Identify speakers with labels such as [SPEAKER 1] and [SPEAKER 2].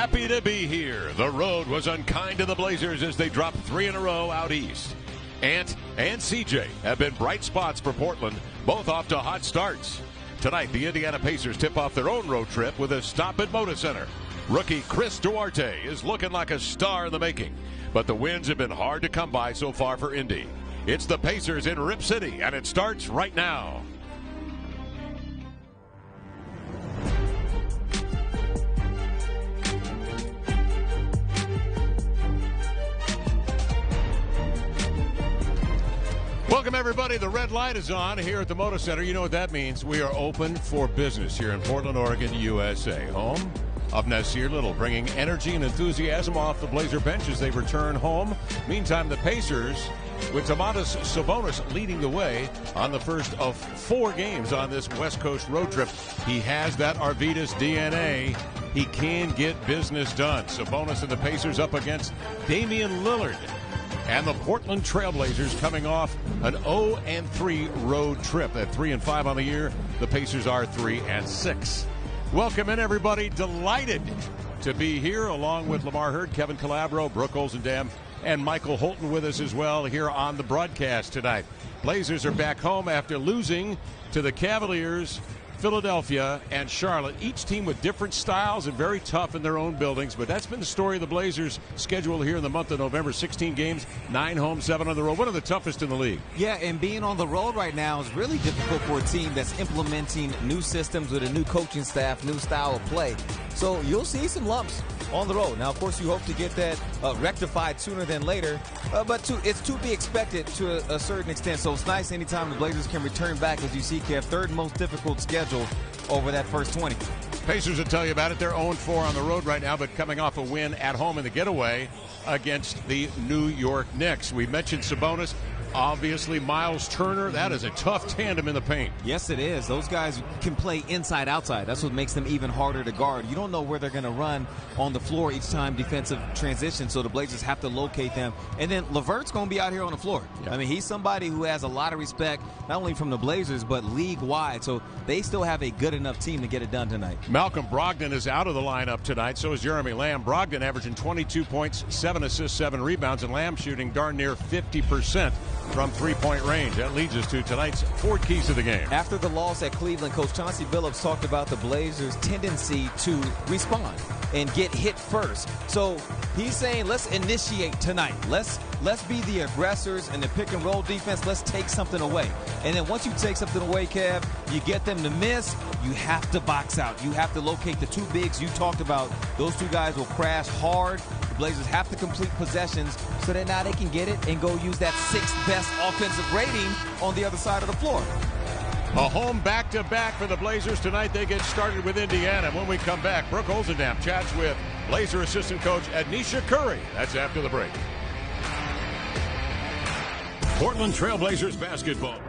[SPEAKER 1] Happy to be here. The road was unkind to the Blazers as they dropped 3 in a row out east. Ant and CJ have been bright spots for Portland, both off to hot starts. Tonight, the Indiana Pacers tip off their own road trip with a stop at Moda Center. Rookie Chris Duarte is looking like a star in the making, but the wins have been hard to come by so far for Indy. It's the Pacers in Rip City, and it starts right now. Welcome, everybody. The red light is on here at the Moda Center. You know what that means. We are open for business here in Portland, Oregon, USA. Home of Nasir Little, bringing energy and enthusiasm off the Blazer bench as they return home. Meantime, the Pacers, with Domantas Sabonis leading the way on the first of 4 games on this West Coast road trip. He has that Arvydas DNA. He can get business done. Sabonis and the Pacers up against Damian Lillard and the Portland Trailblazers, coming off an 0-3 road trip. At 3-5 on the year, the Pacers are 3-6. Welcome in, everybody. Delighted to be here along with Lamar Hurd, Kevin Calabro, Brooke Olzendam, and Michael Holton with us as well here on the broadcast tonight. Blazers are back home after losing to the Cavaliers, Philadelphia, and Charlotte. Each team with different styles and very tough in their own buildings, but that's been the story of the Blazers' schedule here in the month of November. 16 games, 9 home, 7 on the road. One of the toughest in the league.
[SPEAKER 2] Yeah, and being on the road right now is really difficult for a team that's implementing new systems with a new coaching staff, new style of play. So you'll see some lumps on the road. Now, of course, you hope to get that rectified sooner than later, but it's to be expected to a certain extent. So it's nice anytime the Blazers can return back, as you see, Kev, third most difficult schedule over that first 20.
[SPEAKER 1] Pacers will tell you about it. They're 0-4 on the road right now, but coming off a win at home in the getaway against the New York Knicks. We mentioned Sabonis. Obviously, Miles Turner, that is a tough tandem in the paint.
[SPEAKER 2] Yes, it is. Those guys can play inside, outside. That's what makes them even harder to guard. You don't know where they're going to run on the floor each time defensive transition, so the Blazers have to locate them. And then LeVert's going to be out here on the floor. Yeah. I mean, he's somebody who has a lot of respect, not only from the Blazers, but league-wide. So they still have a good enough team to get it done tonight.
[SPEAKER 1] Malcolm Brogdon is out of the lineup tonight. So is Jeremy Lamb. Brogdon averaging 22 points, 7 assists, 7 rebounds, and Lamb shooting darn near 50% from three-point range. That leads us to tonight's 4 keys to the game.
[SPEAKER 2] After the loss at Cleveland, Coach Chauncey Billups talked about the Blazers' tendency to respond and get hit first. So he's saying, let's initiate tonight. Let's be the aggressors in the pick-and-roll defense. Let's take something away. And then once you take something away, Kev, you get them to miss. You have to box out. You have to locate the 2 bigs you talked about. Those 2 guys will crash hard. The Blazers have to complete possessions so that now they can get it and go use that 6th best offensive rating on the other side of the floor.
[SPEAKER 1] A home back-to-back for the Blazers tonight. They get started with Indiana. When we come back, Brooke Olzendam chats with Blazer assistant coach Adnisha Curry. That's after the break. Portland Trailblazers basketball.